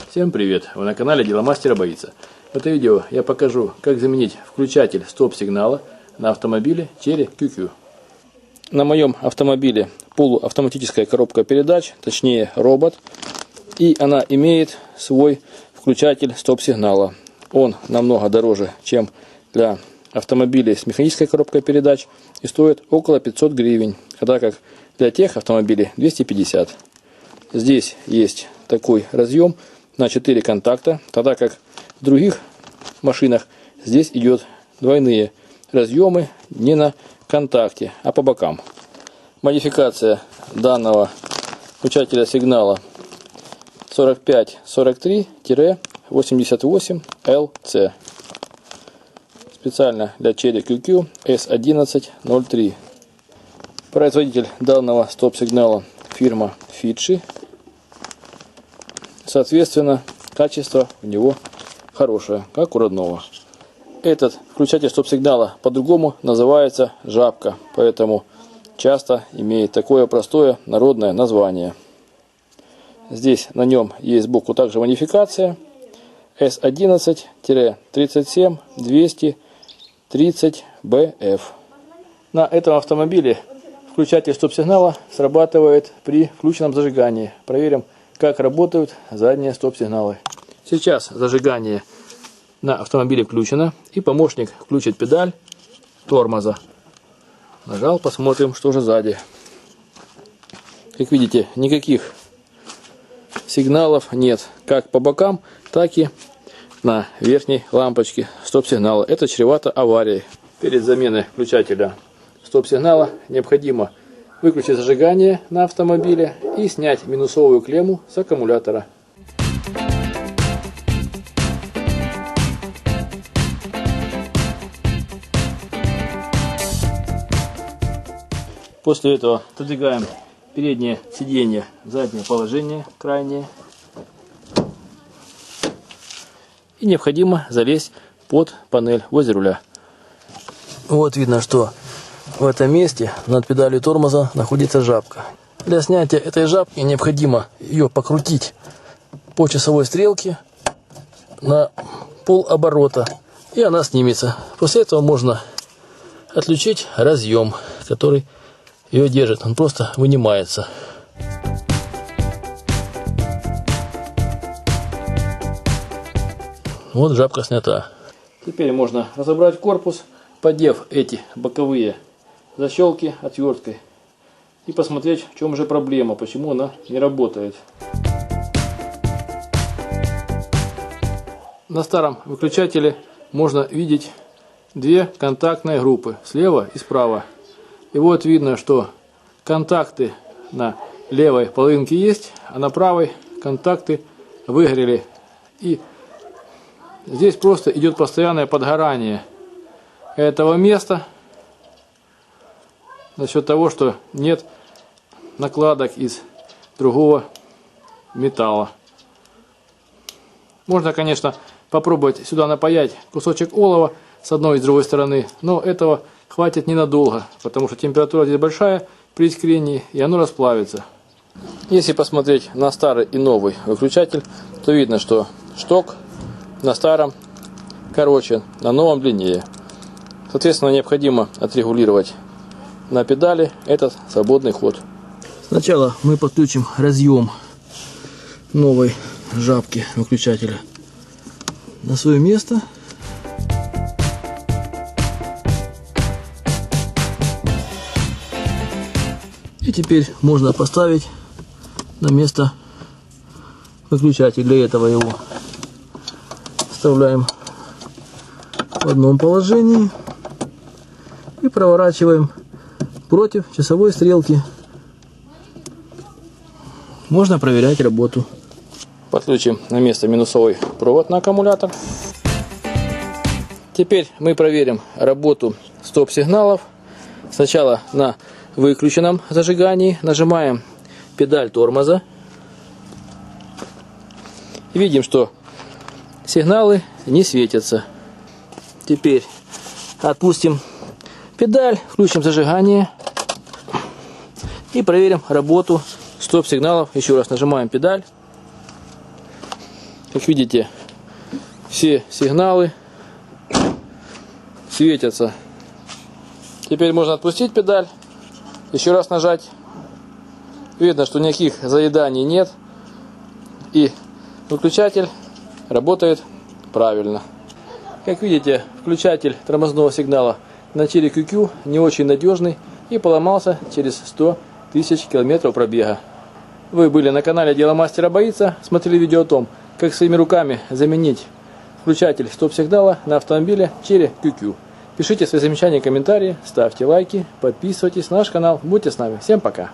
Всем привет! Вы на канале Деломастера Боится. В этом видео я покажу, как заменить включатель стоп-сигнала на автомобиле Chery QQ. На моем автомобиле полуавтоматическая коробка передач, точнее робот, и она имеет свой включатель стоп-сигнала. Он намного дороже, чем для автомобилей с механической коробкой передач, и стоит около 500 гривен, тогда как для тех автомобилей 250. Здесь есть такой разъем на 4 контакта, тогда как в других машинах здесь идет двойные разъемы не на контакте, а по бокам. Модификация данного включателя сигнала 4543-88LC. Специально для Chery QQ S1103. Производитель данного стоп-сигнала фирма Fitchi. Соответственно, качество у него хорошее, как у родного. Этот включатель стоп-сигнала по-другому называется жабка, поэтому часто имеет такое простое народное название. Здесь на нем есть сбоку также модификация S11-37230BF. На этом автомобиле включатель стоп-сигнала срабатывает при включенном зажигании. Проверим, как работают задние стоп-сигналы. Сейчас зажигание на автомобиле включено, и помощник включит педаль тормоза. Нажал, посмотрим, что же сзади. Как видите, никаких сигналов нет, как по бокам, так и на верхней лампочке стоп-сигнала. Это чревато аварией. Перед заменой включателя стоп-сигнала необходимо выключить зажигание на автомобиле и снять минусовую клемму с аккумулятора. После этого отодвигаем переднее сиденье в заднее положение, крайнее. И необходимо залезть под панель возле руля. Вот видно, что в этом месте над педалью тормоза находится жабка. Для снятия этой жабки необходимо ее покрутить по часовой стрелке на полоборота, и она снимется. После этого можно отключить разъем, который ее держит. Он просто вынимается. Вот жабка снята. Теперь можно разобрать корпус, поддев эти боковые защелки отверткой, и посмотреть, в чем же проблема, почему она не работает. На старом выключателе можно видеть две контактные группы, слева и справа. И вот видно, что контакты на левой половинке есть, а на правой контакты выгорели. И здесь просто идет постоянное подгорание этого места за счет того, что нет накладок из другого металла. Можно, конечно, попробовать сюда напаять кусочек олова с одной и с другой стороны, но этого хватит ненадолго, потому что температура здесь большая при искренении, и оно расплавится. Если посмотреть на старый и новый выключатель, то видно, что шток на старом короче, на новом длиннее. Соответственно, необходимо отрегулировать на педали этот свободный ход. Сначала мы подключим разъем новой жабки выключателя на свое место. И теперь можно поставить на место выключатель. Для этого его вставляем в одном положении и проворачиваем против часовой стрелки. Можно проверять работу. Подключим на место минусовой провод на аккумулятор. Теперь мы проверим работу стоп-сигналов. Сначала на выключенном зажигании нажимаем педаль тормоза. Видим, что сигналы не светятся. Теперь отпустим педаль, включим зажигание и проверим работу стоп-сигналов. Еще раз нажимаем педаль. Как видите, все сигналы светятся. Теперь можно отпустить педаль, еще раз нажать. Видно, что никаких заеданий нет. И выключатель работает правильно. Как видите, включатель тормозного сигнала на Cherry QQ не очень надежный и поломался через 100 тысяч километров пробега. Вы были на канале Дело мастера боится, смотрели видео о том, как своими руками заменить включатель стоп-сигнала на автомобиле Cherry QQ. Пишите свои замечания, комментарии, ставьте лайки, подписывайтесь на наш канал. Будьте с нами. Всем пока!